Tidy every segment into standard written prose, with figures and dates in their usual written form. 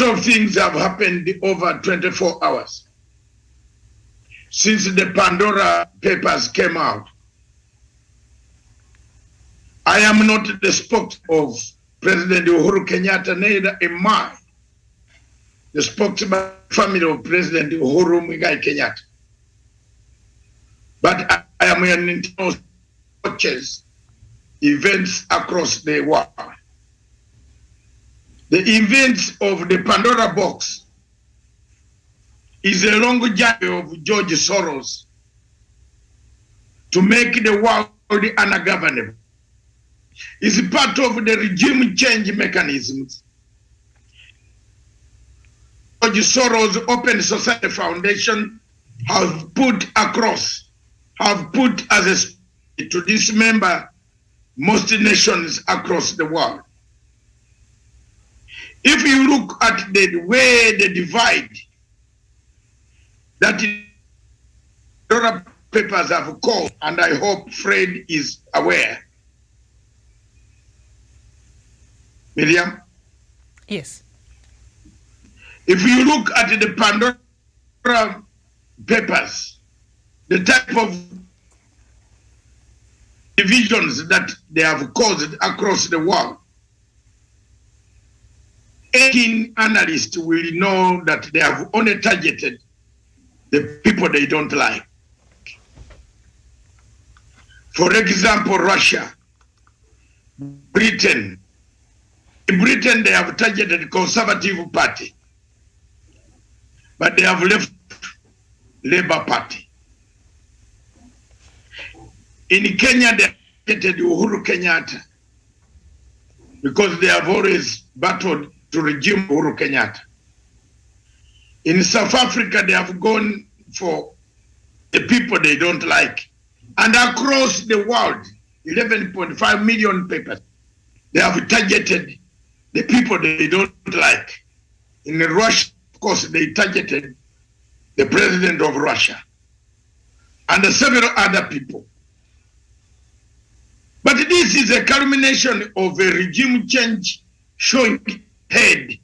of things have happened over 24 hours since the Pandora Papers came out. I am not the spokesman of President Uhuru Kenyatta, neither am I the spokesman family of President Uhuru Muigai Kenyatta. But I am an internal watches events across the world. The events of the Pandora box is a long journey of George Soros to make the world ungovernable. It's part of the regime change mechanisms. George Soros Open Society Foundation have put as a to dismember most nations across the world. If you look at the way they divide that Pandora Papers have called, and I hope Fred is aware. Miriam? Yes. If you look at the Pandora Papers, the type of divisions that they have caused across the world, 18 analysts will know that they have only targeted the people they don't like. For example, Russia, Britain. In Britain, they have targeted the Conservative Party, but they have left Labour Party. In Kenya, they have targeted Uhuru Kenyatta because they have always battled to regime Uhuru Kenyatta. In South Africa, they have gone for the people they don't like. And across the world, 11.5 million people, they have targeted the people they don't like. In Russia, of course, they targeted the president of Russia and several other people. But this is a culmination of a regime change showing head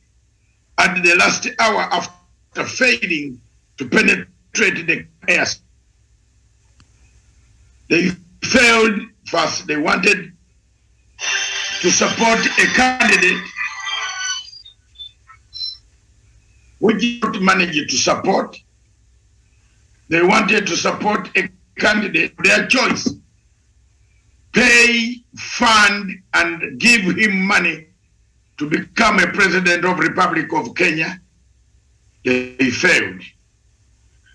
at the last hour after failing to penetrate the chaos. They failed first. They wanted to support a candidate which did not manage to support. They wanted to support a candidate, their choice, pay, fund, and give him money to become a president of Republic of Kenya. They failed.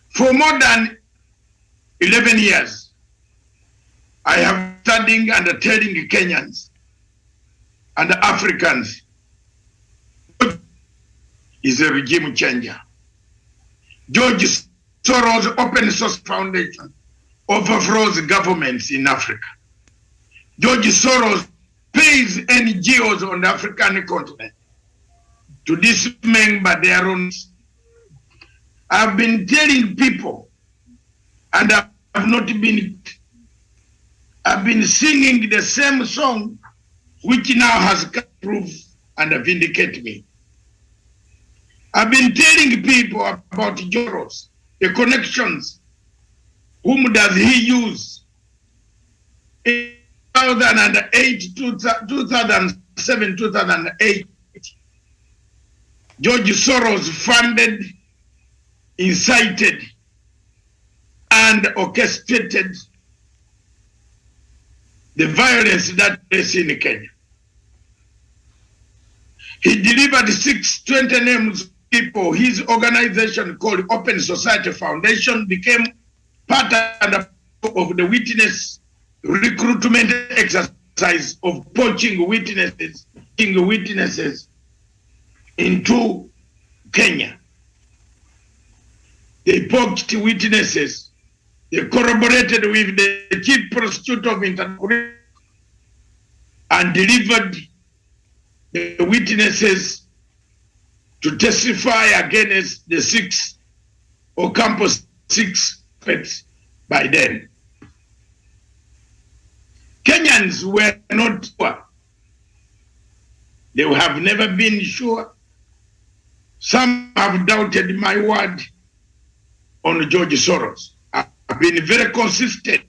For more than 11 years, I have standing and telling Kenyans and Africans is a regime changer. George Soros Open Source Foundation overthrows governments in Africa. George Soros pays NGOs on the African continent to dismember their own. I've been telling people, and I've been singing the same song, which now has proved and vindicate me. I've been telling people about Soros, the connections. Whom does he use? In 2008, 2007, 2008, George Soros funded, incited, and orchestrated the violence that is in Kenya. He delivered 620 names of people. His organization called Open Society Foundation became part of the witness recruitment exercise of poaching witnesses into Kenya. They poached witnesses. They corroborated with the chief prosecutor of international and delivered the witnesses to testify against the 6 suspects by then. Kenyans were not sure. They have never been sure. Some have doubted my word on George Soros. I've been very consistent.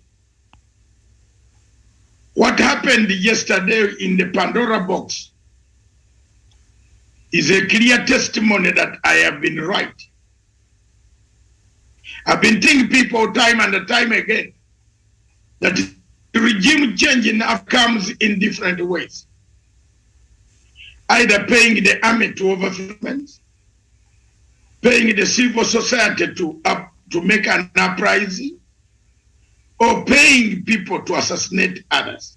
What happened yesterday in the Pandora box is a clear testimony that I have been right. I've been telling people time and time again that the regime change comes in different ways. Either paying the army to overthrow, paying the civil society to make an uprising, or paying people to assassinate others.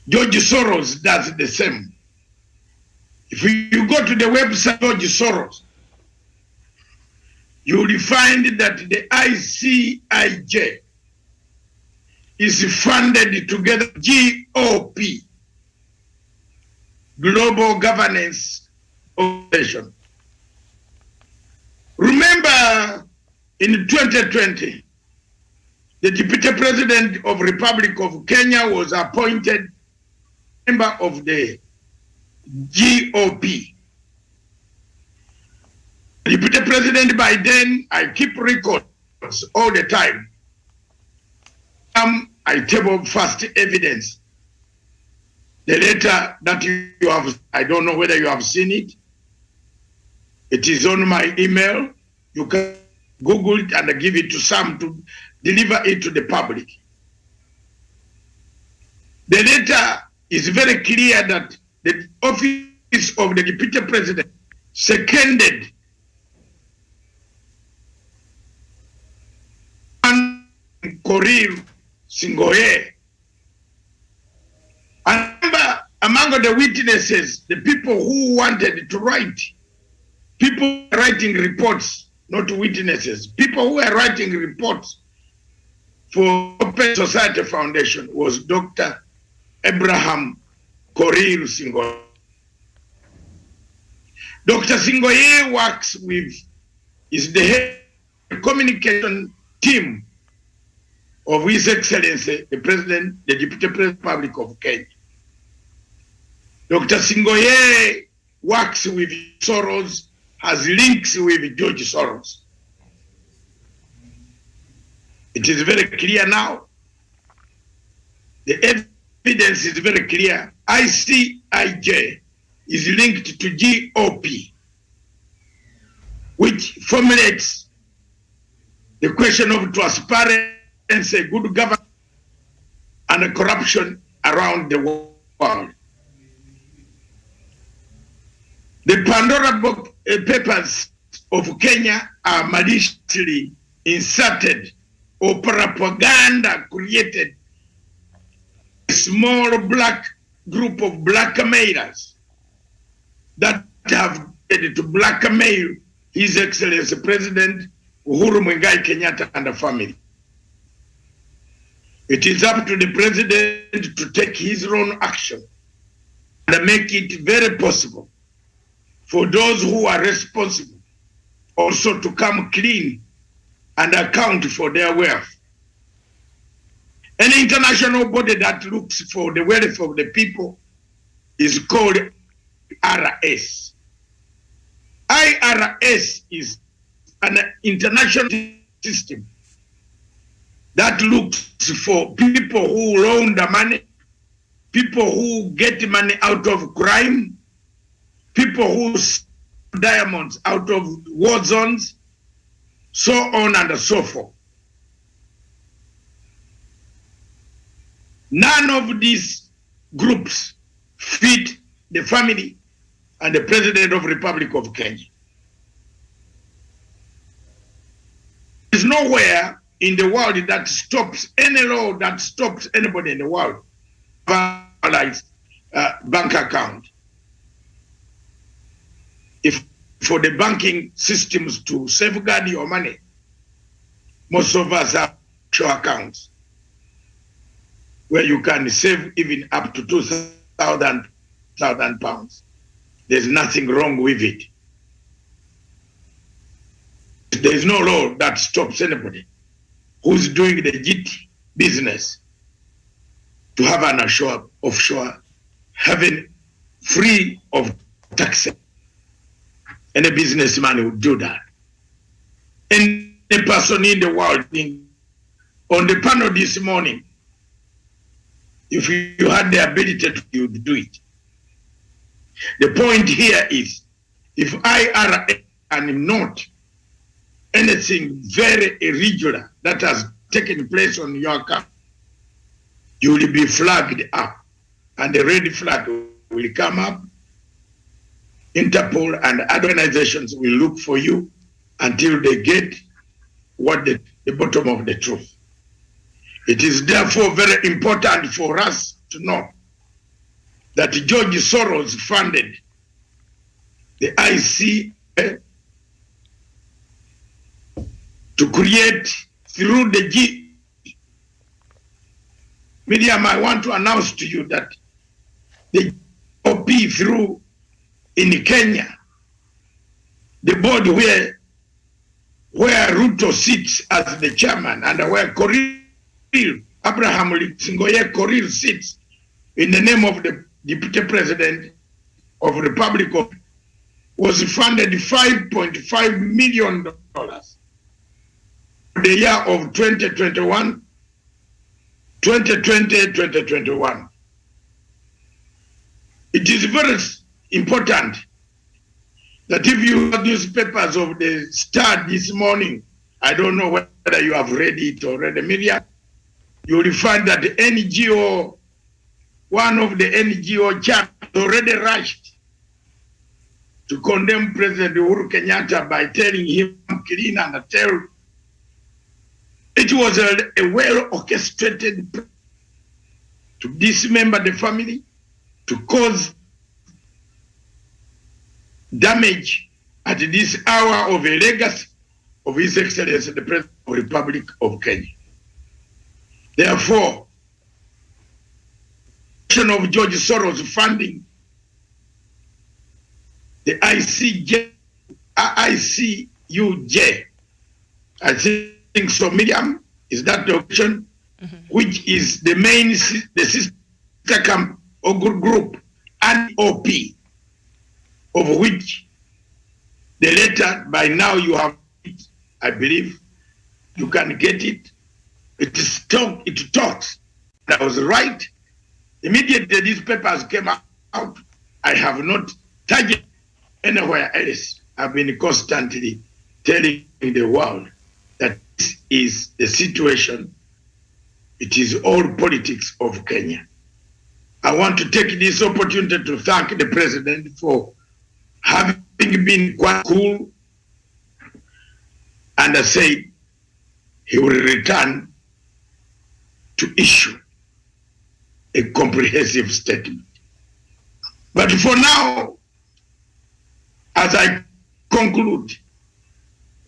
George Soros does the same. If you go to the website George Soros, you will find that the ICIJ is funded together GOP, Global Governance Organization. Remember, in 2020, the Deputy President of Republic of Kenya was appointed member of the GOP. Deputy President by then, I keep records all the time. I table first evidence. The letter that you have, I don't know whether you have seen it. It is on my email. You can Google it and give it to some to deliver it to the public. The letter is very clear that the office of the Deputy President seconded Korir Singoye. Among the witnesses, the people who wanted to write, people writing reports, not witnesses, people who are writing reports for Open Society Foundation was Dr. Abraham Korir Singoye. Dr. Singoye works with, is the head communication team of His Excellency, the President, the Deputy President Republic of Kenya. Dr. Singoye works with Soros, has links with George Soros. It is very clear now. The evidence is very clear. ICIJ is linked to GOP, which formulates the question of transparency, good governance, and corruption around the world. The Pandora papers of Kenya are maliciously inserted or propaganda created a small black group of blackmailers that have to blackmail His Excellency President Uhuru Muigai Kenyatta and the family. It is up to the president to take his own action and make it very possible for those who are responsible also to come clean and account for their wealth. Any international body that looks for the wealth of the people is called IRS. IRS is an international system that looks for people who loan the money, people who get money out of crime, people who steal diamonds out of war zones, so on and so forth. None of these groups fit the family and the President of the Republic of Kenya. There's nowhere in the world that stops any law that stops anybody in the world like bank account. If for the banking systems to safeguard your money, most of us have offshore accounts where you can save even up to 2,000 pounds. There's nothing wrong with it. There is no law that stops anybody who's doing the legit business to have an offshore having free of taxes. Any businessman would do that. Any person in the world, on the panel this morning, if you had the ability to, you would do it. The point here is, if I am not anything very irregular that has taken place on your account, you will be flagged up, and the red flag will come up. Interpol and other organizations will look for you until they get what the bottom of the truth. It is therefore very important for us to know that George Soros funded the IC to create through the G. Medium, I want to announce to you that the OP through in Kenya, the board where Ruto sits as the chairman and where Abraham Singoye Korir sits in the name of the Deputy President of the Republic of, was funded $5.5 million for the year of 2021. It is very important that if you have newspapers of the Star this morning, I don't know whether you have read it or read the media, you will find that the NGO, one of the NGO chaps already rushed to condemn President Uhuru Kenyatta by telling him clean and tell. It was a well-orchestrated to dismember the family, to cause damage at this hour of a legacy of His Excellency the President of the Republic of Kenya. Therefore, the of George Soros funding the ICUJ, I think so, Miriam, is that the option, which is the main, the sister camp or group, and OP, of which the letter by now you have it, I believe, you can get it. It talks. I was right. Immediately these papers came out, I have not touched it anywhere else. I've been constantly telling the world that this is the situation. It is all politics of Kenya. I want to take this opportunity to thank the President for having been quite cool, and I say he will return to issue a comprehensive statement. But for now, as I conclude,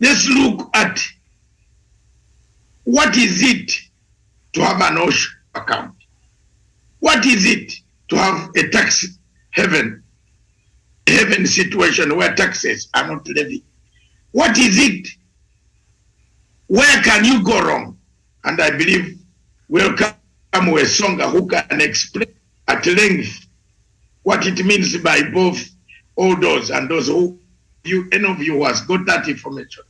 let's look at what is it to have an OSH account? What is it to have a tax haven situation where taxes are not levied? What is it? Where can you go wrong? And I believe we'll come with Songa who can explain at length what it means by both all those and those who, any of you who has got that information.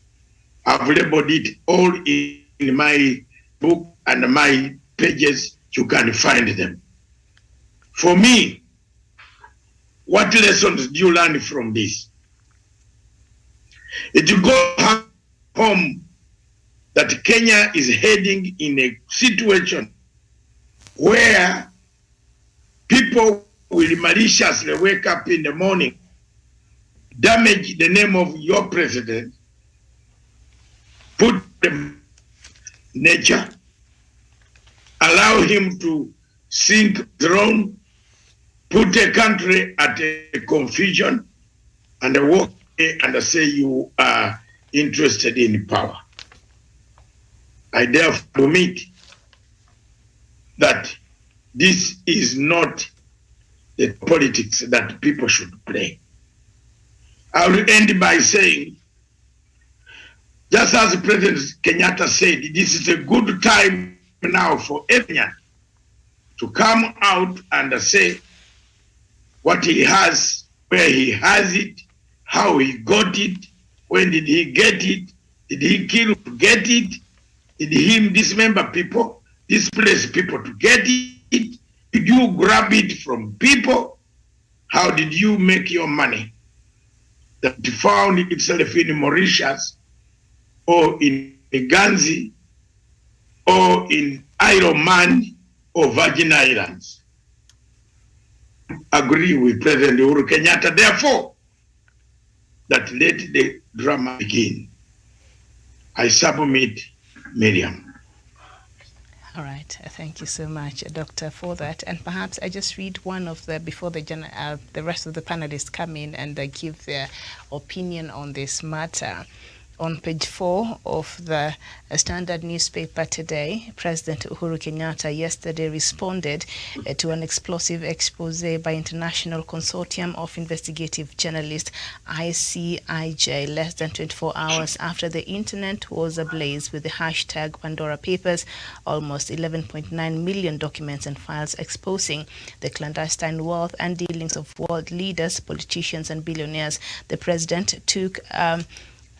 I've labeled it all in my book and my pages. You can find them. For me, what lessons do you learn from this? It will go home that Kenya is heading in a situation where people will maliciously wake up in the morning, damage the name of your president, put the nature, allow him to sink throne, put a country at a confusion, and walk and say you are interested in power. I therefore admit that this is not the politics that people should play. I will end by saying, just as President Kenyatta said, this is a good time now for everyone to come out and say what he has where he has it, how he got it, when did he get it, did he kill to get it, did he dismember people, displace people to get it, did you grab it from people, how did you make your money that found itself in Mauritius or in Ganzi or in Isle of Man or Virgin Islands? Agree with President Uhuru Kenyatta, therefore, that let the drama begin. I submit, Miriam. All right, thank you so much, Doctor, for that. And perhaps I just read one of the, before the rest of the panelists come in and give their opinion on this matter. On page 4 of the Standard newspaper today, President Uhuru Kenyatta yesterday responded to an explosive expose by International Consortium of Investigative Journalists, ICIJ, less than 24 hours after the internet was ablaze with the hashtag Pandora Papers, almost 11.9 million documents and files exposing the clandestine wealth and dealings of world leaders, politicians, and billionaires. The president took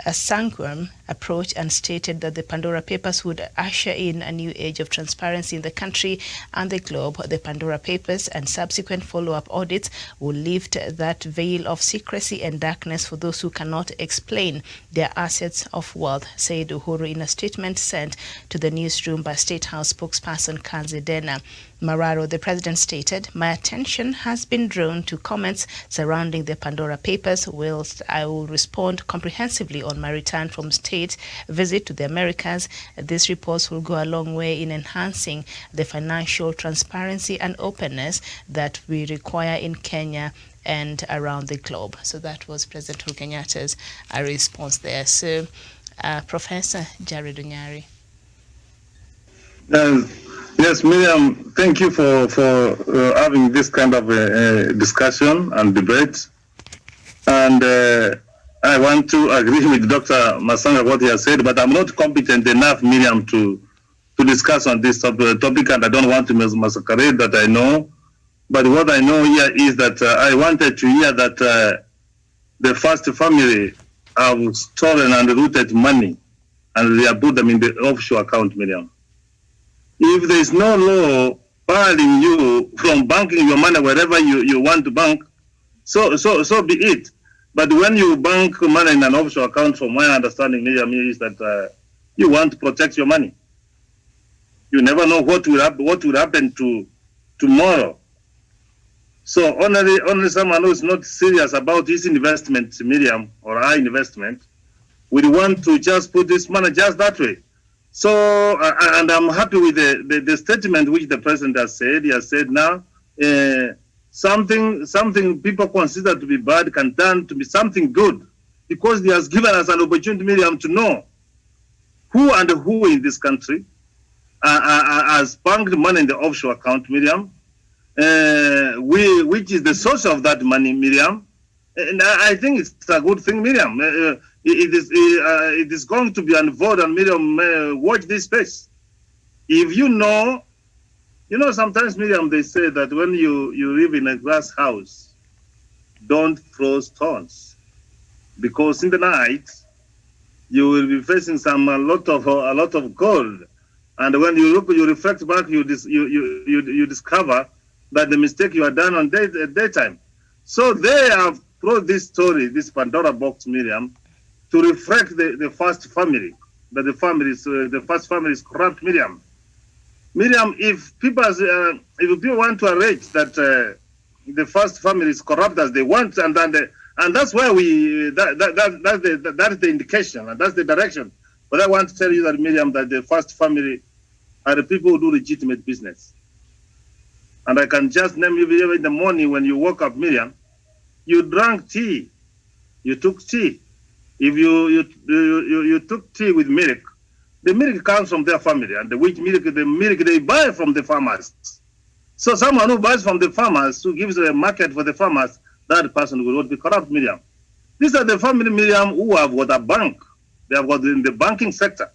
a sanguine approach and stated that the Pandora Papers would usher in a new age of transparency in the country and the globe. The Pandora Papers and subsequent follow-up audits will lift that veil of secrecy and darkness for those who cannot explain their assets of wealth, said Uhuru in a statement sent to the newsroom by State House spokesperson Kanzidena Mararo. The president stated, "My attention has been drawn to comments surrounding the Pandora Papers, whilst I will respond comprehensively on my return from state visit to the Americas. These reports will go a long way in enhancing the financial transparency and openness that we require in Kenya and around the globe." So that was President Uhuru Kenyatta's response there. So, Professor Jared Onyari. Yes, Miriam, thank you for having this kind of discussion and debate. And I want to agree with Dr. Matsanga what he has said, but I'm not competent enough, Miriam, to discuss on this topic, and I don't want to masquerade that I know. But what I know here is that I wanted to hear that the first family have stolen and looted money, and they have put them in the offshore account, Miriam. If there is no law barring you from banking your money wherever you want to bank, so be it. But when you bank money in an offshore account, from my understanding, Miriam, is that you want to protect your money. You never know what will happen to tomorrow. So only someone who is not serious about his investment, Miriam, or our investment, would want to just put this money just that way. So, and I'm happy with the statement which the president has said. He has said now, something people consider to be bad can turn to be something good, because he has given us an opportunity, Miriam, to know who in this country has banked money in the offshore account, Miriam, which is the source of that money, Miriam. And I think it's a good thing, Miriam. It is going to be unfolded, and Miriam, watch this space. If you know, sometimes, Miriam, they say that when you live in a glass house, don't throw stones, because in the night you will be facing a lot of gold, and when you reflect back, you discover that the mistake you have done on daytime. So they have brought this story, this Pandora box, Miriam, to reflect the first family, that the first family is corrupt, Miriam. Miriam, if people want to allege that the first family is corrupt as they want, and that's why that's the indication, and that's the direction. But I want to tell you that, Miriam, that the first family are the people who do legitimate business. And I can just name you in the morning when you woke up, Miriam, you drank tea, you took tea. If you took tea with milk, the milk comes from their family, and the milk they buy from the farmers. So someone who buys from the farmers, who gives a market for the farmers, that person will not be corrupt, Miriam. These are the family, Miriam, who have got a bank. They have got in the banking sector.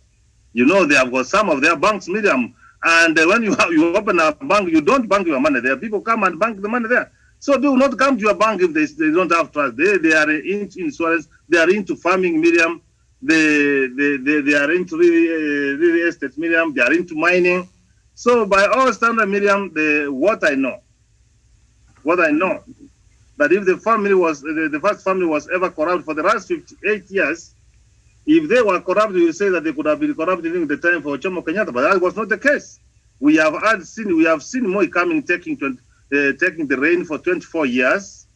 They have got some of their banks, Miriam. And when you open a bank, you don't bank your money there. People come and bank the money there. So do not come to your bank if they don't have trust. They are into insurance. They are into farming, Miriam. They are into real estate, Miriam. They are into mining. So by all standard, Miriam, what I know, that if the family was the first family was ever corrupt for the last 58 years, if they were corrupt, you say that they could have been corrupt during the time for Jomo Kenyatta, but that was not the case. We have seen Moi coming taking the reign for 24 years.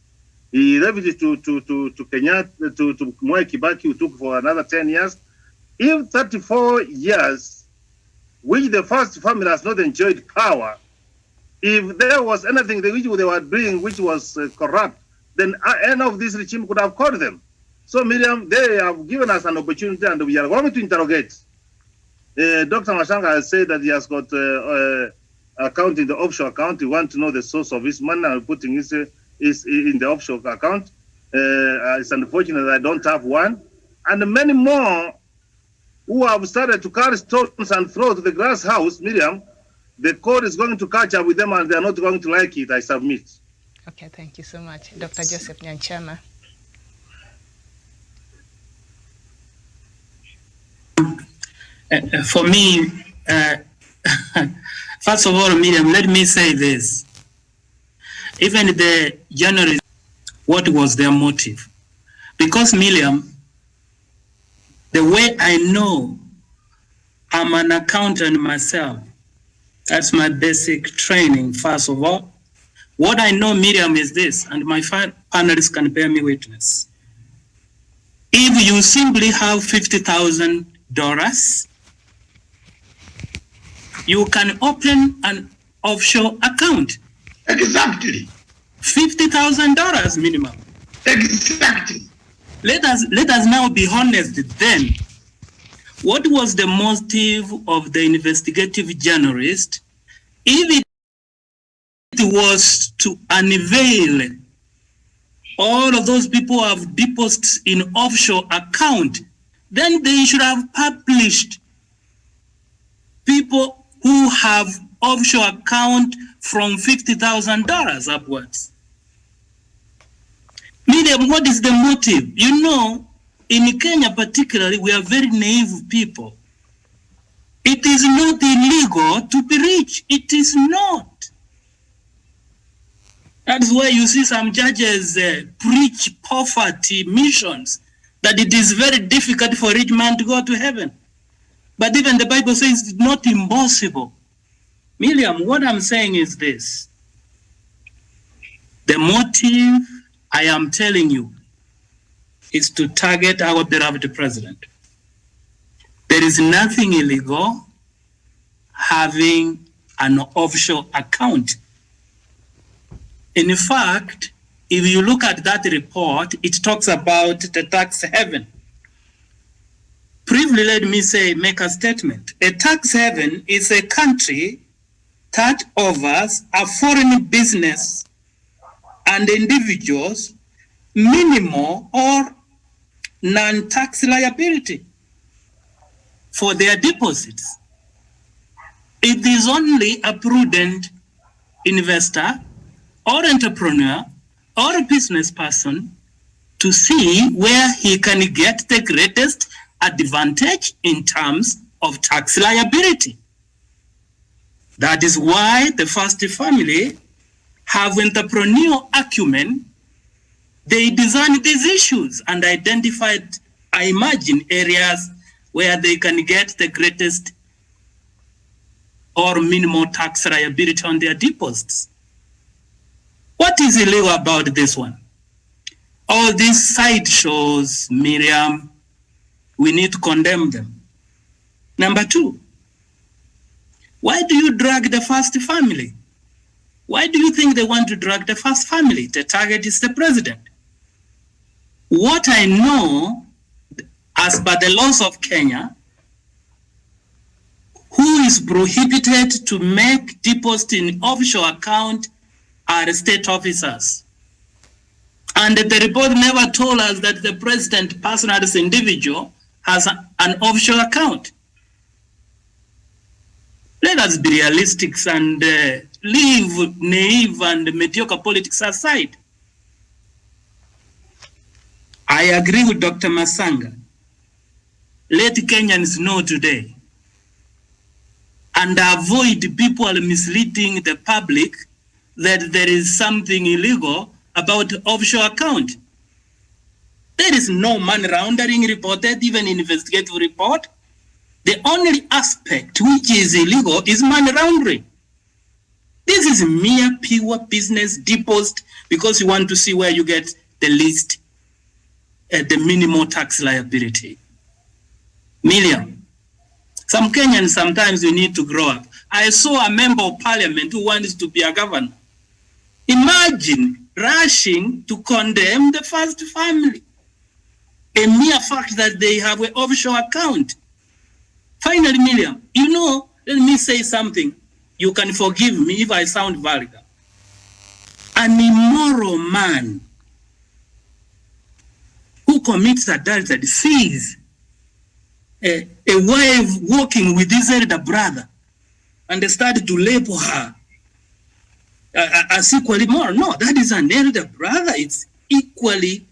He left it to Kenyatta, to Moi Kibaki, who took for another 10 years. If 34 years, which the first family has not enjoyed power, if there was anything which they were doing which was corrupt, then any of this regime could have caught them. So, Miriam, they have given us an opportunity, and we are going to interrogate. Dr. Matsanga has said that he has got account in the offshore account. We want to know the source of his money and putting his is in the offshore account. It's unfortunate that I don't have one. And many more who have started to carry stones and throw to the grass house, Miriam, the court is going to catch up with them and they're not going to like it, I submit. Okay, thank you so much. Dr. Joseph Nyanchama. For me, first of all, Miriam, let me say this. Even the journalists, what was their motive? Because, Miriam, the way I know, I'm an accountant myself. That's my basic training, first of all. What I know, Miriam, is this, and my panelists can bear me witness. If you simply have $50,000, you can open an offshore account. Exactly. $50,000 minimum. Exactly. Let us now be honest then. What was the motive of the investigative journalist? If it was to unveil all of those people who have deposits in offshore account, then they should have published people who have offshore account from $50,000 upwards. Miriam, what is the motive? You know, in Kenya particularly, we are very naive people. It is not illegal to be rich. It is not. That's why you see some judges preach poverty missions, that it is very difficult for a rich man to go to heaven. But even the Bible says it's not impossible. Miriam, what I'm saying is this. The motive, I am telling you, is to target our beloved president. There is nothing illegal having an offshore account. In fact, if you look at that report, it talks about the tax haven. Briefly, let me make a statement. A tax haven is a country that offers a foreign business and individuals minimal or non-tax liability for their deposits. It is only a prudent investor or entrepreneur or a business person to see where he can get the greatest advantage in terms of tax liability. That is why the first family have entrepreneurial acumen. They designed these issues and identified, I imagine, areas where they can get the greatest or minimal tax liability on their deposits. What is illegal about this one? All these sideshows, Miriam, we need to condemn them. Number two, why do you drag the first family? Why do you think they want to drag the first family? The target is the president. What I know, as per the laws of Kenya, who is prohibited to make deposit in offshore account are state officers. And the report never told us that the president personally as individual has an offshore account. Let us be realistic and leave naive and mediocre politics aside. I agree with Dr. Matsanga. Let Kenyans know today and avoid people misleading the public that there is something illegal about offshore account. There is no money laundering reported, even investigative report. The only aspect which is illegal is money laundering. This is mere pure business deposit because you want to see where you get the least, the minimal tax liability. Miriam, some Kenyans sometimes you need to grow up. I saw a member of parliament who wanted to be a governor. Imagine rushing to condemn the first family. A mere fact that they have an offshore account. Finally, Miriam, you know, let me say something. You can forgive me if I sound vulgar. An immoral man who commits adultery sees a wife walking with his elder brother and they started to label her as equally moral. No, that is an elder brother. It's equally,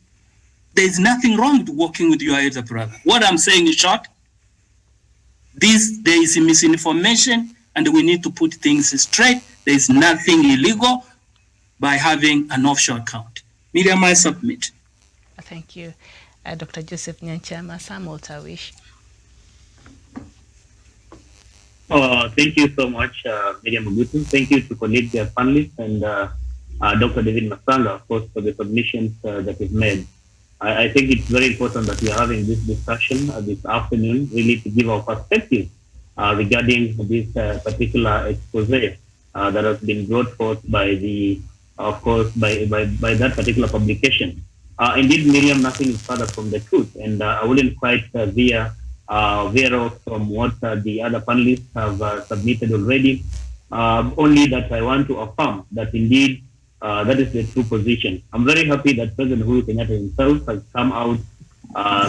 there's nothing wrong with walking with your elder brother. What I'm saying in short, there is misinformation and we need to put things straight. There is nothing illegal by having an offshore account. Miriam, I submit. Thank you. Dr. Joseph Nyanchama, Samuel Tawish. Thank you so much, Miriam Mugutu. Thank you to colleagues, panelists, and Dr. David Matsanga, of course, for the submissions that you've made. I think it's very important that we are having this discussion this afternoon, really to give our perspective regarding this particular expose that has been brought forth by the, of course, by that particular publication. Indeed, Miriam, nothing is further from the truth, and I wouldn't quite veer off from what the other panelists have submitted already. Only that I want to affirm that indeed that is the true position. I'm very happy that President Uhuru Kenyatta himself has come out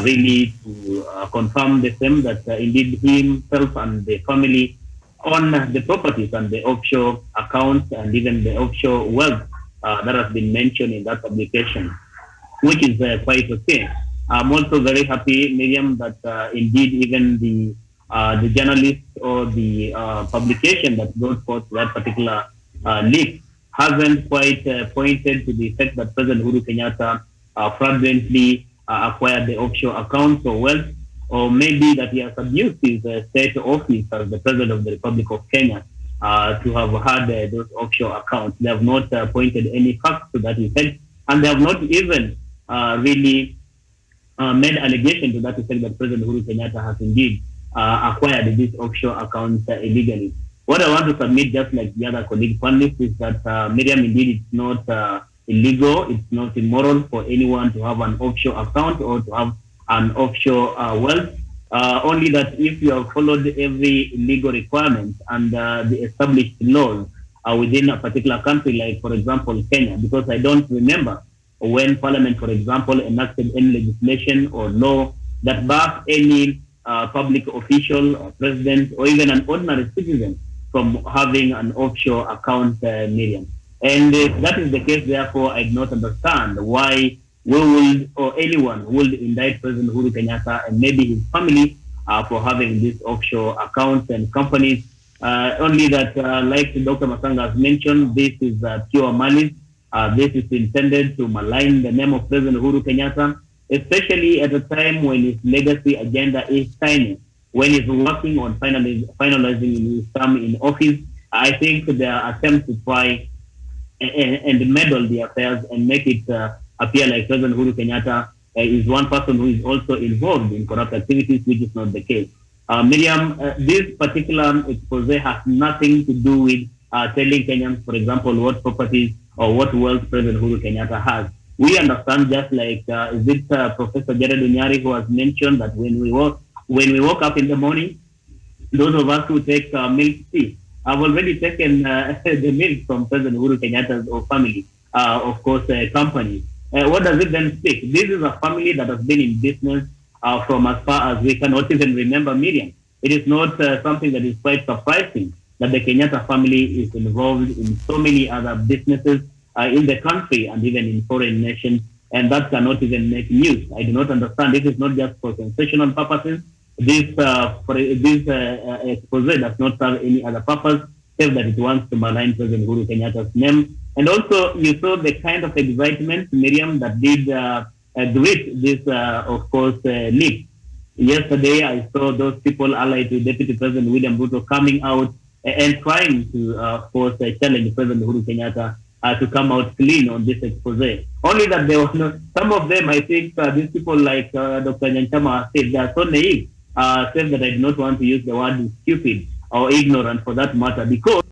really to confirm the same, that indeed he himself and the family own the properties and the offshore accounts and even the offshore wealth that has been mentioned in that publication, which is quite okay. I'm also very happy, Miriam, that indeed even the journalist or the publication that brought forth that particular leak hasn't quite pointed to the fact that President Uhuru Kenyatta fraudulently acquired the offshore accounts or wealth, or maybe that he has abused his state office as the President of the Republic of Kenya to have had those offshore accounts. They have not pointed any facts to that effect, and they have not even really made allegation to that effect that President Uhuru Kenyatta has indeed acquired these offshore accounts illegally. What I want to submit, just like the other colleague panelists, is that Miriam, indeed, it's not illegal, it's not immoral for anyone to have an offshore account or to have an offshore wealth. Only that if you have followed every legal requirement and the established laws within a particular country, like, for example, Kenya, because I don't remember when Parliament, for example, enacted any legislation or law that bars any public official or president or even an ordinary citizen from having an offshore account, Miriam. And if that is the case, therefore, I do not understand why we would, or anyone would indict President Uhuru Kenyatta and maybe his family for having these offshore accounts and companies. Only that, like Dr. Matsanga has mentioned, this is pure malice. This is intended to malign the name of President Uhuru Kenyatta, especially at a time when his legacy agenda is tiny. When he's working on finalizing his term in office, I think there are attempts to try and meddle the affairs and make it appear like President Uhuru Kenyatta is one person who is also involved in corrupt activities, which is not the case. Miriam, this particular expose has nothing to do with telling Kenyans, for example, what properties or what wealth President Uhuru Kenyatta has. We understand, just like is it Professor Jared Unyari who has mentioned that when we woke up in the morning, those of us who take milk tea, I've already taken the milk from President Uhuru Kenyatta's or family, of course, company. What does it then speak? This is a family that has been in business from as far as we cannot even remember, Miriam. It is not something that is quite surprising that the Kenyatta family is involved in so many other businesses in the country and even in foreign nations, and that cannot even make news. I do not understand. This is not just for sensational purposes. This expose does not serve any other purpose, save that it wants to malign President Uhuru Kenyatta's name. And also, you saw the kind of excitement, Miriam, that did greet this, of course, leak. Yesterday, I saw those people allied to Deputy President William Ruto coming out and trying to, of course, challenge President Uhuru Kenyatta to come out clean on this expose. Only that there was no, some of them, I think, these people like Dr. Nyanchama said, they are so naive, said that I do not want to use the word stupid or ignorant for that matter, because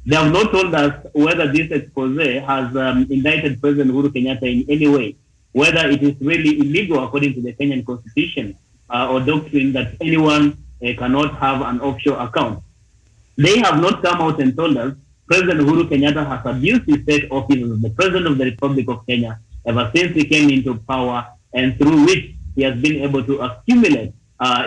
they have not told us whether this expose has indicted President Uhuru Kenyatta in any way, whether it is really illegal according to the Kenyan Constitution or doctrine that anyone cannot have an offshore account. They have not come out and told us President Uhuru Kenyatta has abused his state office as the President of the Republic of Kenya ever since he came into power, and through which he has been able to accumulate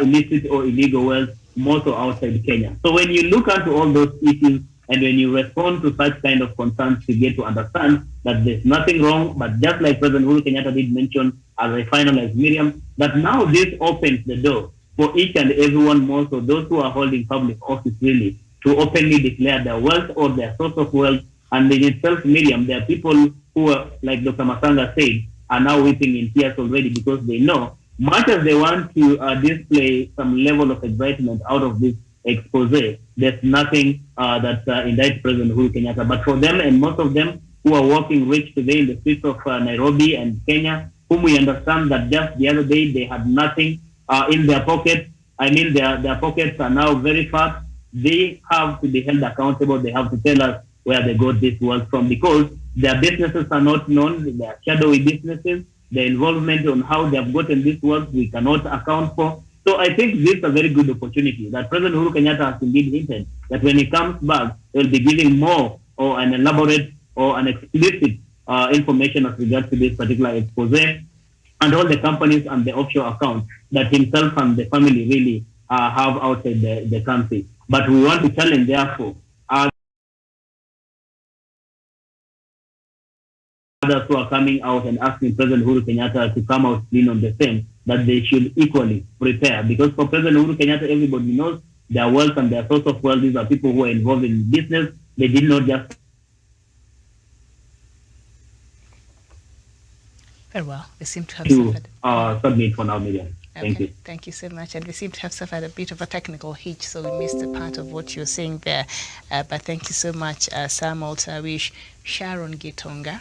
illicit or illegal wealth more so outside Kenya. So when you look into all those issues and when you respond to such kind of concerns, you get to understand that there's nothing wrong, but just like President Uhuru Kenyatta did mention, as I finalize, Miriam, that now this opens the door for each and everyone, more so those who are holding public office really, to openly declare their wealth or their source of wealth. And in itself, Miriam, there are people who are, like Dr. Matsanga said, are now weeping in tears already because they know, much as they want to display some level of excitement out of this expose, there's nothing that indicts President Uhuru Kenyatta. But for them, and most of them who are walking rich today in the streets of Nairobi and Kenya, whom we understand that just the other day they had nothing in their pockets. I mean, their pockets are now very fat. They have to be held accountable. They have to tell us where they got this wealth from, because their businesses are not known. They are shadowy businesses. The involvement on how they have gotten this wealth, we cannot account for. So I think this is a very good opportunity that President Uhuru Kenyatta has indeed hinted that when he comes back, he will be giving more or an elaborate or an explicit information as regards to this particular expose and all the companies and the offshore accounts that himself and the family really have outside the country. But we want to challenge, therefore, others who are coming out and asking President Uhuru Kenyatta to come out clean on the same, that they should equally prepare. Because for President Uhuru Kenyatta, everybody knows their wealth and their source of wealth. These are people who are involved in business. They did not just... Very well. We seem to have suffered. Submit for now, Miriam. Okay. Thank you. Thank you so much. And we seem to have suffered a bit of a technical hitch, so we missed a part of what you're saying there. But thank you so much, Samuel Tawish. Sharon Gitonga.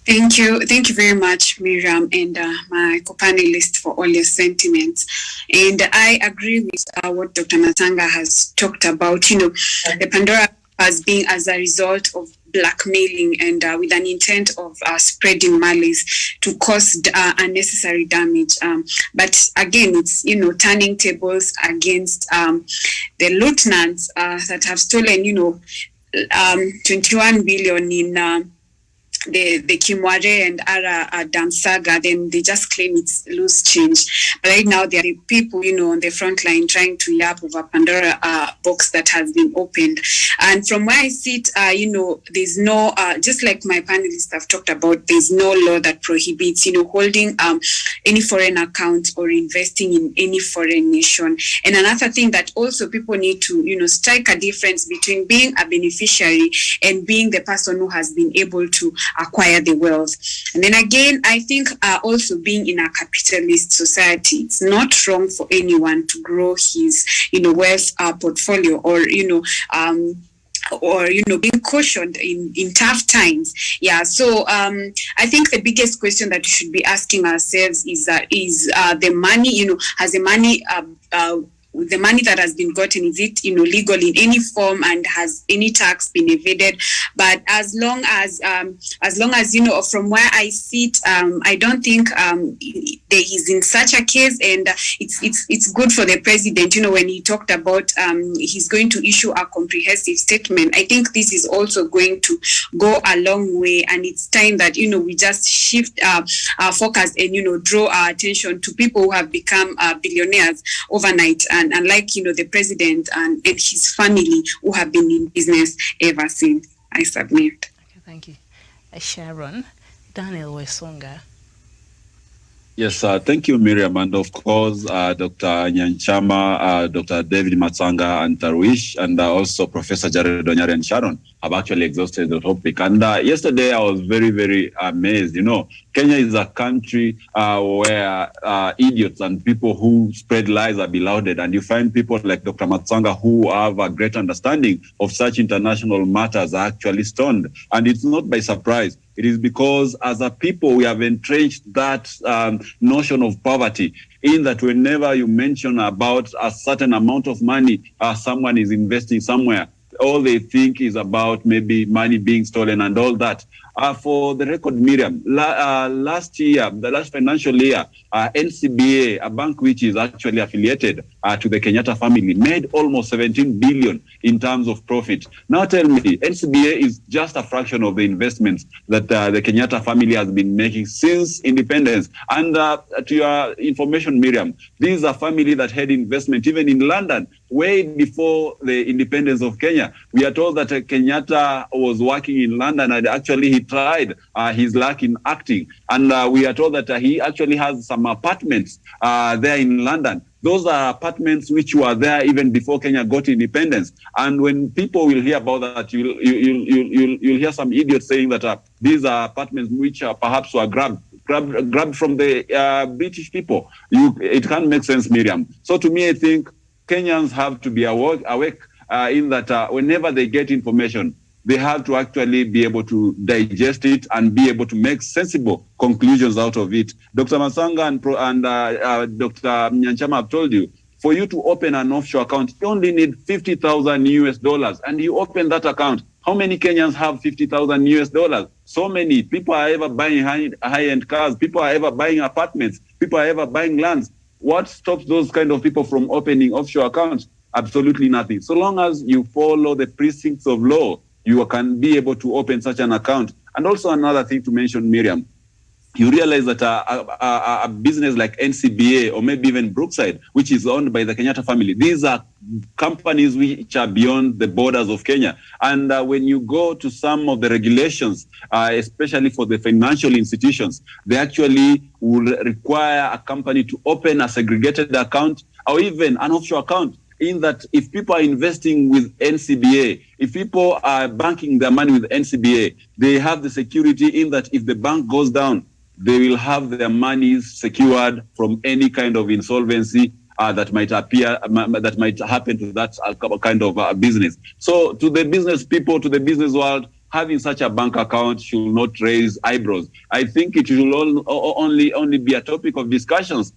Thank you. Thank you very much, Miriam, and my co-panelist for all your sentiments. And I agree with what Dr. Matsanga has talked about. You know, the Pandora has been as a result of blackmailing and with an intent of spreading malice to cause unnecessary damage. But again, it's, you know, turning tables against the lieutenants that have stolen, you know, 21 billion in the Kimware and Ara dam saga. Then they just claim it's loose change. But right now, there are people, you know, on the front line trying to lap of a Pandora box that has been opened. And from where I sit, you know, there's no, just like my panelists have talked about, there's no law that prohibits, you know, holding any foreign account or investing in any foreign nation. And another thing that also people need to, you know, strike a difference between being a beneficiary and being the person who has been able to acquire the wealth. And then again, I think also being in a capitalist society, it's not wrong for anyone to grow his, you know, wealth portfolio, or, you know, being cautioned in tough times. Yeah. So I think the biggest question that we should be asking ourselves is the money, you know, has the money the money that has been gotten, is it, you know, legal in any form, and has any tax been evaded? But as long as you know, from where I sit, I don't think there is in such a case, and it's good for the president, you know, when he talked about he's going to issue a comprehensive statement. I think this is also going to go a long way, and it's time that, you know, we just shift our focus and, you know, draw our attention to people who have become billionaires overnight. unlike the president and his family who have been in business ever since. I submit. Okay, thank you. Sharon, Daniel Wesonga. Yes, thank you, Miriam, and of course, Dr. Nyanchama, Dr. David Matsanga, and Tarwish, and also Professor Jared Onyari and Sharon have actually exhausted the topic. And yesterday, I was very, very amazed. Kenya is a country where idiots and people who spread lies are belauded, and you find people like Dr. Matsanga who have a great understanding of such international matters are actually stoned. And it's not by surprise. It is because as a people, we have entrenched that notion of poverty in that whenever you mention about a certain amount of money someone is investing somewhere, all they think is about maybe money being stolen and all that. For the record, Miriam, last year, the last financial year, NCBA, a bank which is actually affiliated to the Kenyatta family, made almost 17 billion in terms of profit. Now tell me, NCBA is just a fraction of the investments that the Kenyatta family has been making since independence. And to your information, Miriam, this is a family that had investment even in London way before the independence of Kenya. We are told that Kenyatta was working in London and actually he tried his luck in acting. And we are told that he actually has some apartments there in London. Those are apartments which were there even before Kenya got independence. And when people will hear about that, you'll hear some idiots saying that these are apartments which perhaps were grabbed from the British people. It can't make sense, Miriam. So to me, I think Kenyans have to be awake in that whenever they get information, they have to actually be able to digest it and be able to make sensible conclusions out of it. Dr. Matsanga and Dr. Nyanchama have told you, for you to open an offshore account, you only need $50,000 and you open that account. How many Kenyans have $50,000? So many. People are ever buying high-end cars. People are ever buying apartments. People are ever buying lands. What stops those kind of people from opening offshore accounts? Absolutely nothing. So long as you follow the precincts of law, you can be able to open such an account. And also another thing to mention, Miriam, you realize that a business like NCBA or maybe even Brookside, which is owned by the Kenyatta family, these are companies which are beyond the borders of Kenya. And when you go to some of the regulations, especially for the financial institutions, they actually will require a company to open a segregated account or even an offshore account. In that if people are investing with NCBA, if people are banking their money with NCBA, they have the security in that if the bank goes down, they will have their monies secured from any kind of insolvency that might happen to that kind of business. So to the business people, to the business world, having such a bank account should not raise eyebrows. I think it should only be a topic of discussions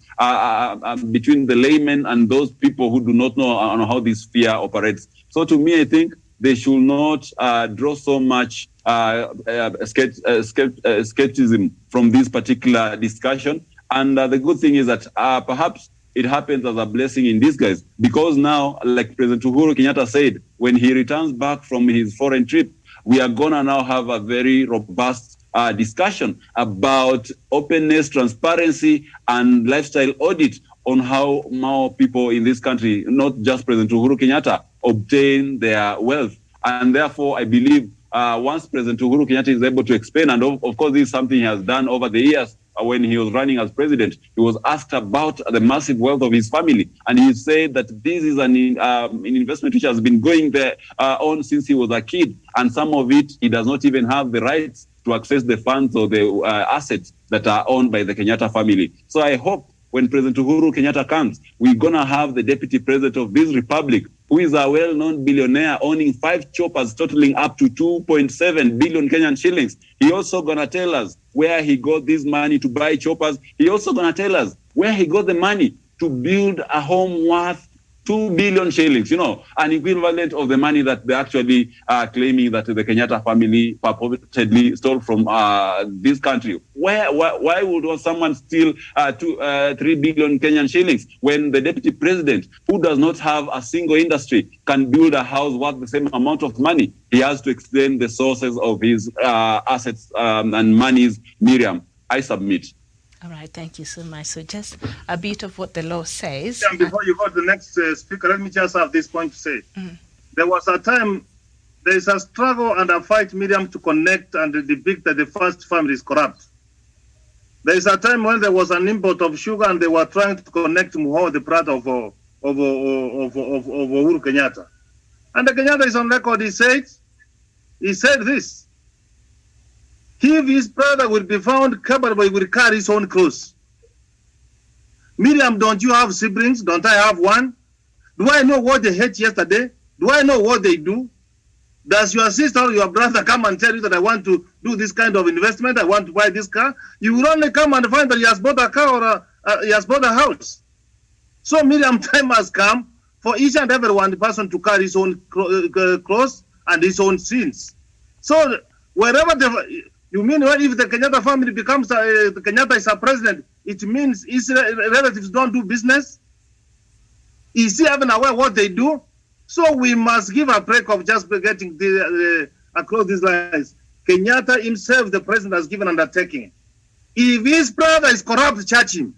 between the laymen and those people who do not know how this sphere operates. So to me, I think they should not draw so much skepticism from this particular discussion. And the good thing is that perhaps it happens as a blessing in disguise, because now, like President Uhuru Kenyatta said, when he returns back from his foreign trip, we are going to now have a very robust discussion about openness, transparency, and lifestyle audit on how more people in this country, not just President Uhuru Kenyatta, obtain their wealth. And therefore, I believe once President Uhuru Kenyatta is able to explain, and of course, this is something he has done over the years, when he was running as president, he was asked about the massive wealth of his family. And he said that this is an investment which has been going there on since he was a kid. And some of it, he does not even have the rights to access the funds or the assets that are owned by the Kenyatta family. So I hope when President Uhuru Kenyatta comes, we're going to have the deputy president of this republic, who is a well-known billionaire owning 5 choppers totaling up to 2.7 billion Kenyan shillings. He also going to tell us where he got this money to buy choppers. He also going to tell us where he got the money to build a home worth 2 billion shillings, an equivalent of the money that they're actually claiming that the Kenyatta family purportedly stole from this country. Why would someone steal 3 billion Kenyan shillings when the deputy president, who does not have a single industry, can build a house worth the same amount of money? He has to explain the sources of his assets and monies. Miriam, I submit. All right, thank you so much. So just a bit of what the law says. And before you go to the next speaker, let me just have this point to say. There was a time, there is a struggle and a fight, Miriam, to connect and depict that the first family is corrupt. There is a time when there was an import of sugar and they were trying to connect Muhammad, the brother of Uhuru Kenyatta. And the Kenyatta is on record, he said this. If his brother will be found capable, he will carry his own cross. Miriam, don't you have siblings? Don't I have one? Do I know what they ate yesterday? Do I know what they do? Does your sister or your brother come and tell you that I want to do this kind of investment, I want to buy this car? You will only come and find that he has bought a car or he has bought a house. So Miriam, time has come for each and every one person to carry his own cross and his own sins. So wherever you mean if the Kenyatta family becomes the Kenyatta is a president, it means his relatives don't do business? Is he even aware what they do? So we must give a break of just getting across these lines. Kenyatta himself, the president, has given undertaking. If his brother is corrupt, charge him.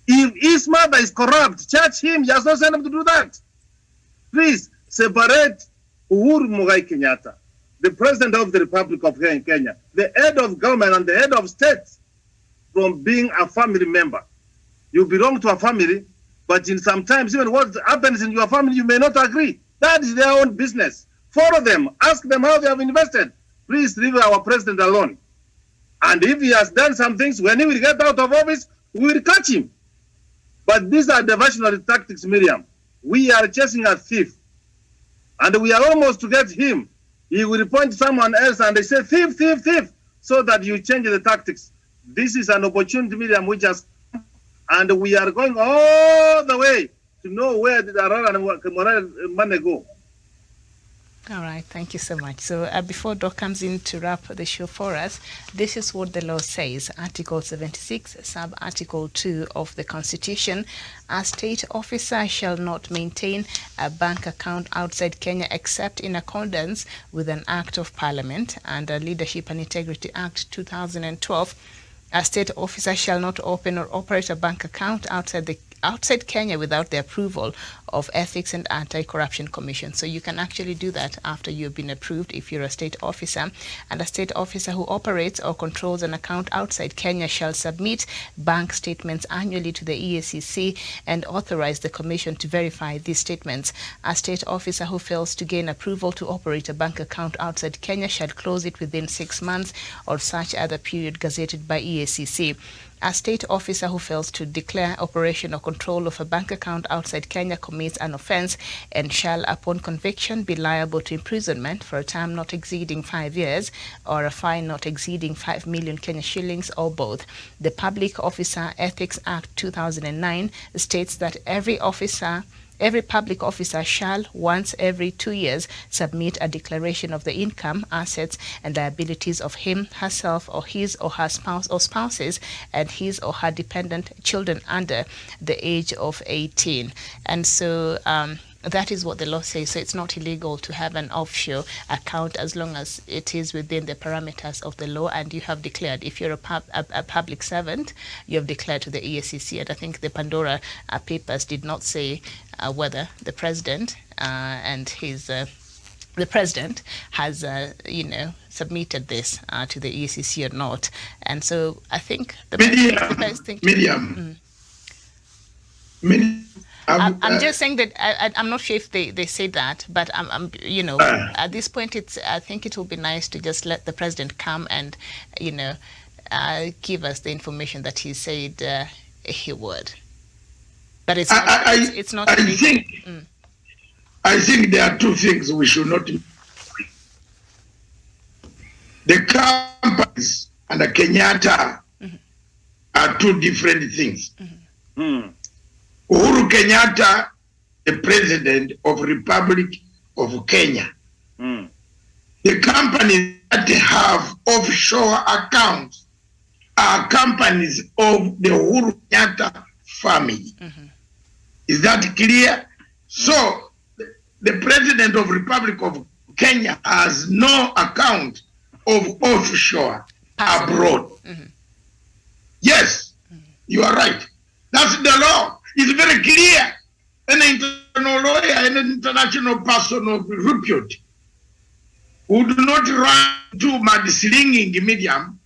If his mother is corrupt, charge him. He has not sent him to do that. Please separate Uhuru Muigai Kenyatta, the president of the Republic of Kenya, the head of government and the head of state, from being a family member. You belong to a family, but in sometimes even what happens in your family, you may not agree. That is their own business. Follow them. Ask them how they have invested. Please leave our president alone. And if he has done some things, when he will get out of office, we will catch him. But these are diversionary tactics, Miriam. We are chasing a thief. And we are almost to get him. He will point to someone else and they say, thief, thief, thief, so that you change the tactics. This is an opportunity, Miriam, which has come, and we are going all the way to know where the Arara and money go. All right, thank you so much. So before Doc comes in to wrap the show for us, this is what the law says. Article 76, sub-article 2 of the Constitution. A state officer shall not maintain a bank account outside Kenya except in accordance with an Act of Parliament and the Leadership and Integrity Act 2012. A state officer shall not open or operate a bank account outside Kenya without the approval of Ethics and Anti-Corruption Commission. So you can actually do that after you've been approved if you're a state officer. And a state officer who operates or controls an account outside Kenya shall submit bank statements annually to the EACC and authorize the commission to verify these statements. A state officer who fails to gain approval to operate a bank account outside Kenya shall close it within 6 months or such other period gazetted by EACC. A state officer who fails to declare operation or control of a bank account outside Kenya commits an offense and shall, upon conviction, be liable to imprisonment for a term not exceeding 5 years or a fine not exceeding 5 million Kenya shillings or both. The Public Officer Ethics Act 2009 states that every public officer shall, once every 2 years, submit a declaration of the income, assets, and liabilities of him, herself, or his or her spouse or spouses, and his or her dependent children under the age of 18. And so that is what the law says. So it's not illegal to have an offshore account as long as it is within the parameters of the law and you have declared. If you're a public servant, you have declared to the EACC. And I think the Pandora papers did not say whether the president and his the president has submitted this to the EACC or not. And so I think the best thing I'm just saying that I'm not sure if they say that, but at this point, I think it will be nice to just let the president come and, give us the information that he said he would. But it's not. I think there are two things we should not. The companies and the Kenyatta are two different things. Uhuru Kenyatta, the president of Republic of Kenya. The companies that have offshore accounts are companies of the Uhuru Kenyatta family. Is that clear? So the president of Republic of Kenya has no account of offshore abroad. You are right. That's the law. It's very clear. An international lawyer, an international person of repute would not run to mudslinging medium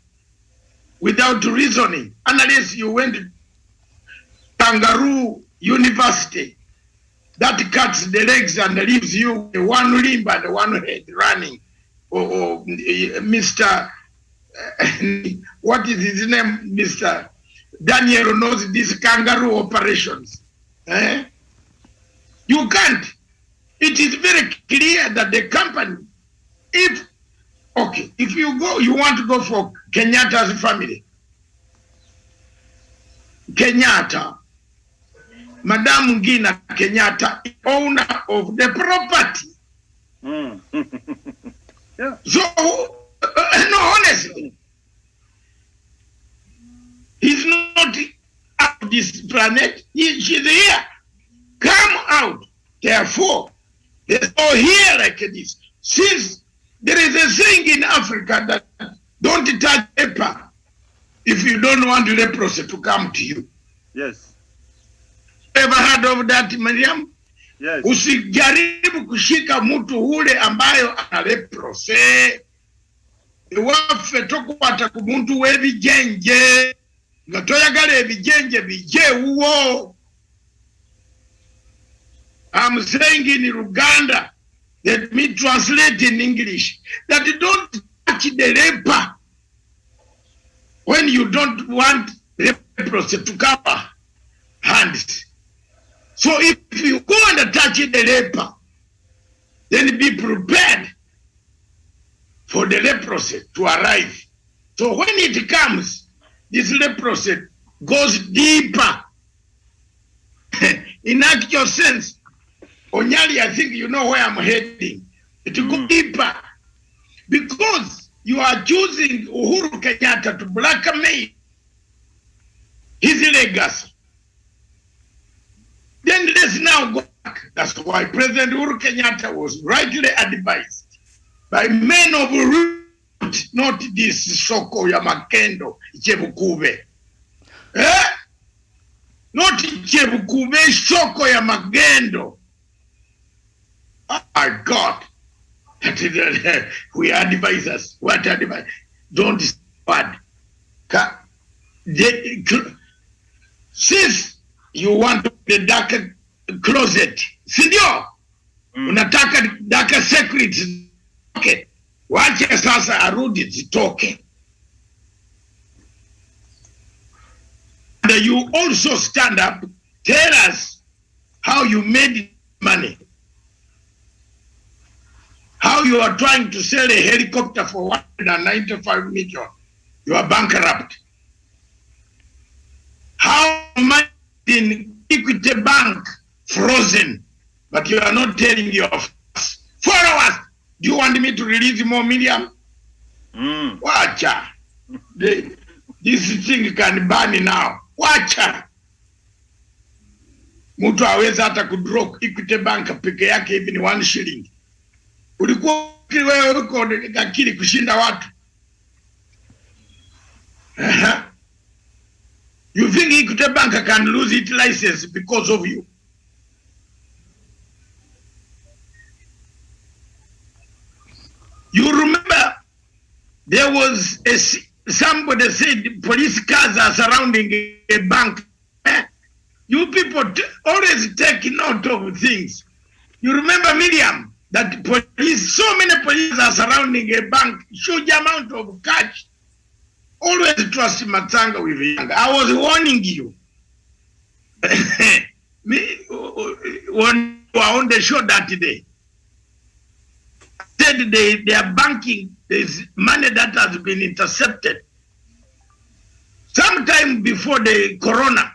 without reasoning, unless you went to Kangaroo University that cuts the legs and leaves you with one limb and one head running. Or Mr. What is his name? Mr. Daniel knows these kangaroo operations. You can't. It is very clear that the company, if you want to go for Kenyatta's family, Kenyatta, Madam Ngina Kenyatta, owner of the property. Yeah. So, no, honestly, he's not out this planet. She's here. Come out. Therefore, there's no here like this. Since there is a saying in Africa that don't touch paper if you don't want leprosy to come to you. Yes. Ever heard of that, Miriam? Yes. Usijaribu kushika mtu ule ambayo ana leprosy. Iwafe tokwata ku muntu w'ebijenje nga toyagala ebijenje bije uwo. I'm saying in Uganda, let me translate in English, that you don't touch the leper when you don't want leprosy to cover hands. So if you go and touch the leper, then be prepared for the leprosy to arrive. So when it comes, this leprosy goes deeper. In actual sense, Onyali, I think you know where I'm heading. It will go deeper. Because you are choosing Uhuru Kenyatta to blackmail his legacy. Then let's now go back. That's why President Uhuru Kenyatta was rightly advised by men of root, not this Soko ya Makendo, Chebukube. Not Chebukube, Soko ya Magendo. Oh my God. We advise us. What advice? Don't bad. Since you want the dark closet, sindio? Unataka dark secrets. Okay. Wache sasa arudi zitoke. And you also stand up, tell us how you made money. How you are trying to sell a helicopter for 195 million. You are bankrupt. How much in Equity Bank frozen, but you are not telling your followers. Do you want me to release more million? Wacha. This thing can burn now. Wacha. Mtu aweza hata kudrop Equity Bank peke yake hivi ni 1 shilling. Ulikuwa wewe uko akili kushinda watu. You think Equity Bank can lose its license because of you? You remember there was somebody said police cars are surrounding a bank. You people always take note of things. You remember, Miriam, that police, so many police are surrounding a bank, huge amount of cash. Always trust Matsanga with young. I was warning you. When you were on the show that day, said they are banking, there's money that has been intercepted. Sometime before the corona.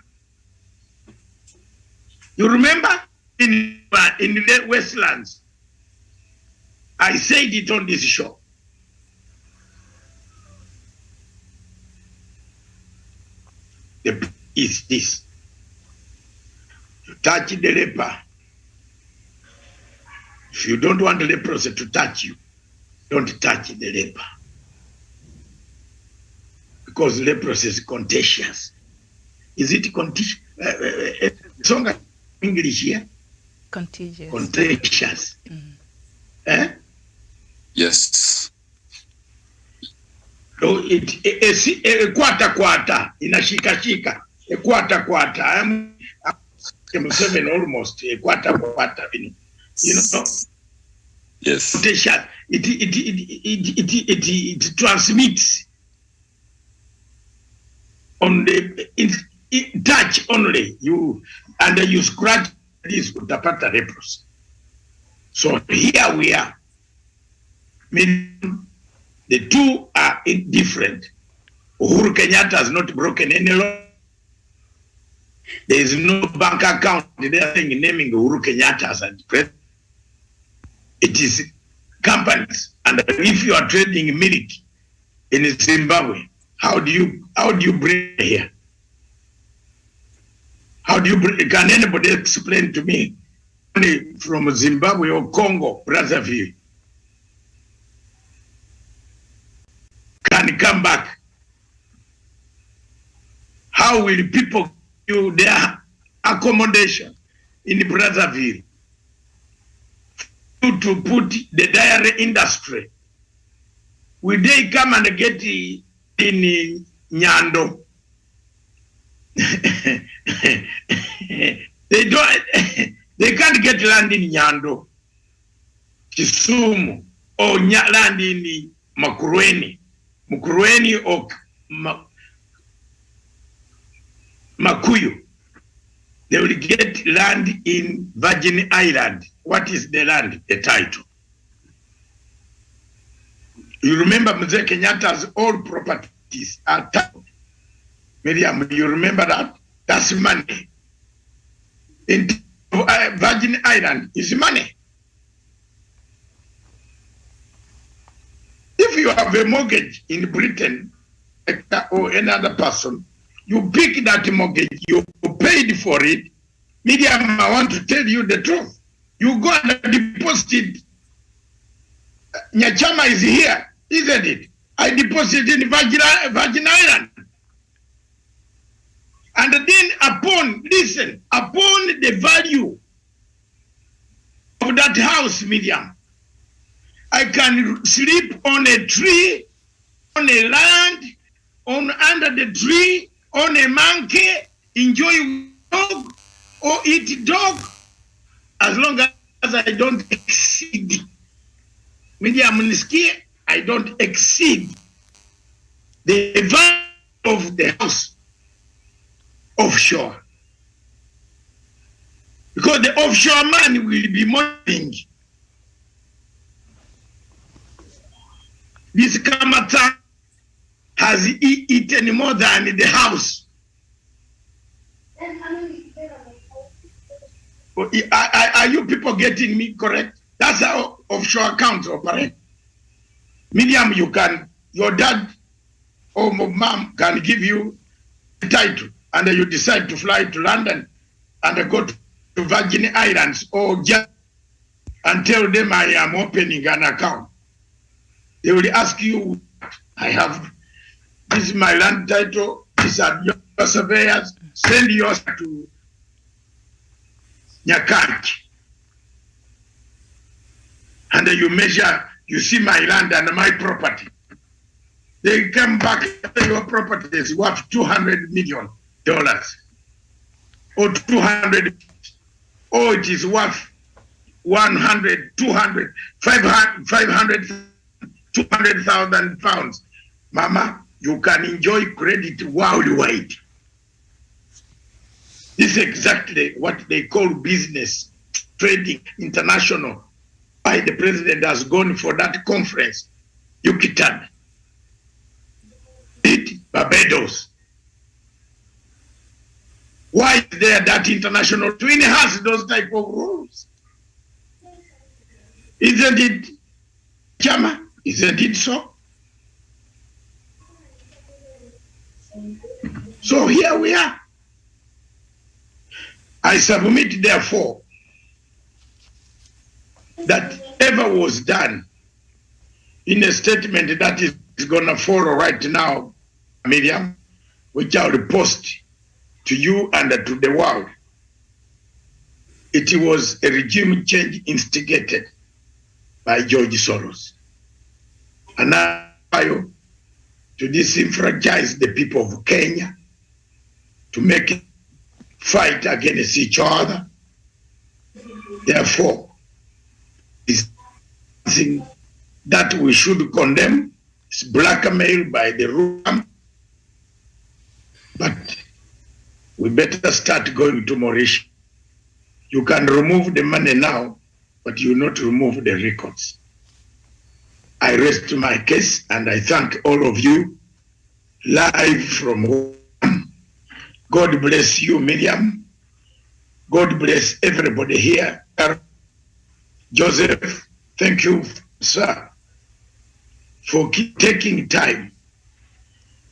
You remember in the Westlands? I said it on this show. The is this. You touch the leper. If you don't want the leprosy to touch you, don't touch the leper. Because leprosy is contagious. Is it contagious? Song English here? Contagious. Contagious. Yes. So quarter inashika. A quarter. I'm 7 almost. A quarter. You know. Yes. Contagious. It transmits on the touch only. You scratch this utapata leprosy. So here we are. The two are different. Uhuru Kenyatta has not broken any law. There is no bank account. They are naming Uhuru Kenyatta as a president. It is companies. And if you are trading milk in Zimbabwe, how do you bring it here? How do you bring? Can anybody explain to me? Money from Zimbabwe or Congo, Brazzaville, can come back? How will people do their accommodation in Brazzaville to put the dairy industry? Will they come and get in Nyando? They don't. They can't get land in Nyando, Kisumu, or land in Makueni or Makuyu. They will get land in Virgin Island. What is the land? The title. You remember Mzee Kenyatta's all properties are titled. Miriam, you remember that? That's money. In Virgin Island is money. If you have a mortgage in Britain or another person, you pick that mortgage, you paid for it. Miriam, I want to tell you the truth. You go and deposit it. Nyachama is here, isn't it? I deposited in Virgin Island. And then upon the value of that house, Miriam, I can sleep on a tree, on a land, under the tree, on a monkey, enjoy dog or eat dog, as long as I don't exceed. Miriam, I don't exceed the value of the house offshore. Because the offshore man will be mourning. This Kamata has eaten more than the house. Are you people getting me correct? That's how offshore accounts operate. Miriam, your dad or mom can give you a title, and you decide to fly to London and go to Virgin Islands or just and tell them I am opening an account. They will ask you, this is my land title, these are your surveyors, send yours to Nyakach. And then you measure, you see my land and my property. They come back, your property is worth $200 million. Or 200, or it is worth 100, 200, 500, 200,000 pounds. Mama, you can enjoy credit worldwide. This is exactly what they call business, trading, international. Why the president has gone for that conference, Yucatan, Barbados. Why is there that international twin has those type of rules? Isn't it, Chama? Isn't it so? So here we are. I submit, therefore, that ever was done in a statement that is going to follow right now, Miriam, which I'll post to you and to the world. It was a regime change instigated by George Soros. And now to disenfranchise the people of Kenya, to make it fight against each other. Therefore, it's something that we should condemn. It's blackmail by the ruler. But we better start going to Mauritius. You can remove the money now, but you not remove the records. I rest my case and I thank all of you live from home. God bless you, Miriam. God bless everybody here. Joseph, thank you, sir, for taking time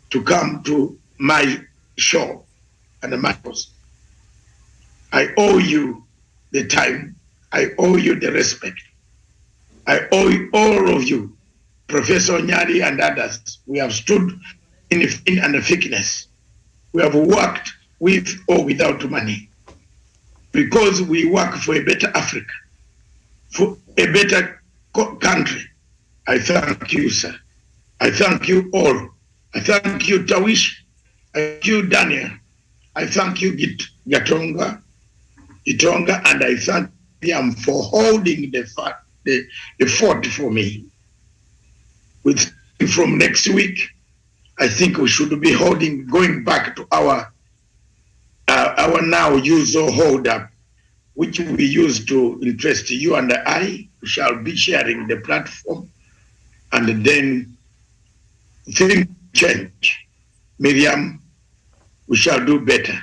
to come to my show and my house. I owe you the time. I owe you the respect. I owe all of you, Professor Nyari and others. We have stood in and thickness. We have worked with or without money because we work for a better Africa, for a better country. I thank you, sir. I thank you all. I thank you, Tawish. I thank you, Daniel. I thank you, Itonga, and I thank him for holding the fort for me. From next week, I think we should be going back to our now usual hold up, which we use to interest you and I. We shall be sharing the platform, and then things change. Miriam, we shall do better.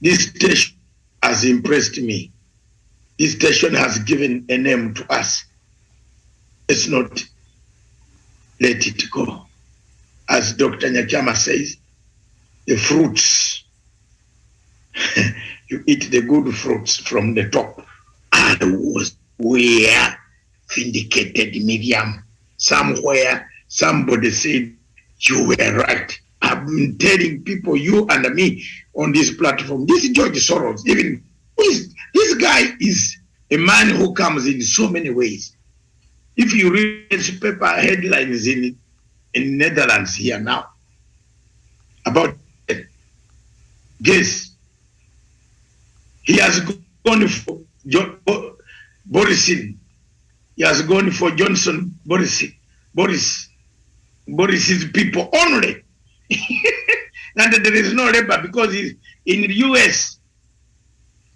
This station has impressed me. This station has given a name to us. Let's not let it go. As Dr. Nyachama says, the fruits, you eat the good fruits from the top. And we are vindicated, Miriam. Somewhere, somebody said, you were right. I've been telling people, you and me, on this platform, this is George Soros. Even this guy is a man who comes in so many ways. If you read newspaper headlines in Netherlands here now about this, he has gone for Boris's people only. And there is no labor because he's in the US.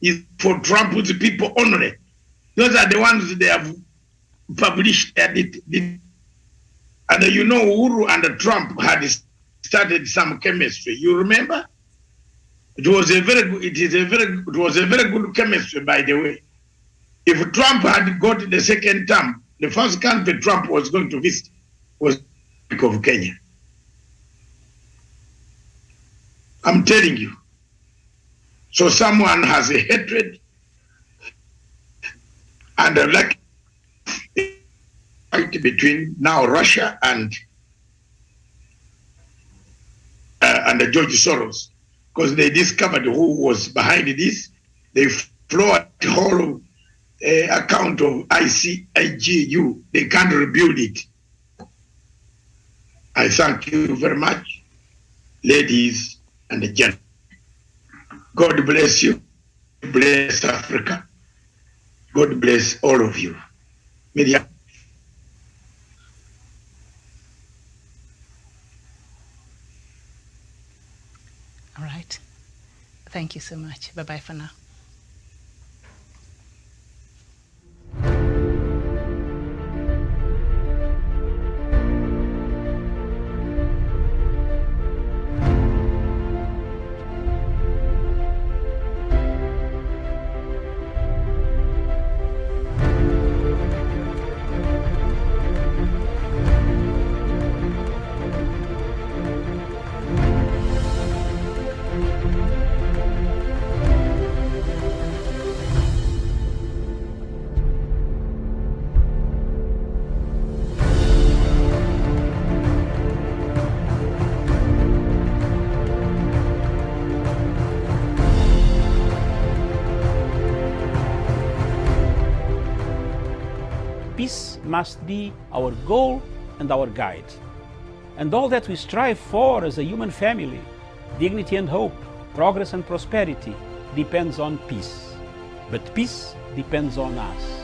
Is for Trump's people only. Those are the ones they have published. And you know, Uhuru and Trump had started some chemistry. You remember? It was a very good chemistry, by the way. If Trump had got the second term, the first country Trump was going to visit was of Kenya. I'm telling you. So someone has a hatred and a like fight between now Russia and George Soros, because they discovered who was behind this. They floored the whole account of ICIGU. They can't rebuild it. I thank you very much, ladies and gentlemen. God bless you. Bless Africa. God bless all of you. Media. All right. Thank you so much. Bye-bye for now. must be our goal and our guide. And all that we strive for as a human family, dignity and hope, progress and prosperity, depends on peace. But peace depends on us.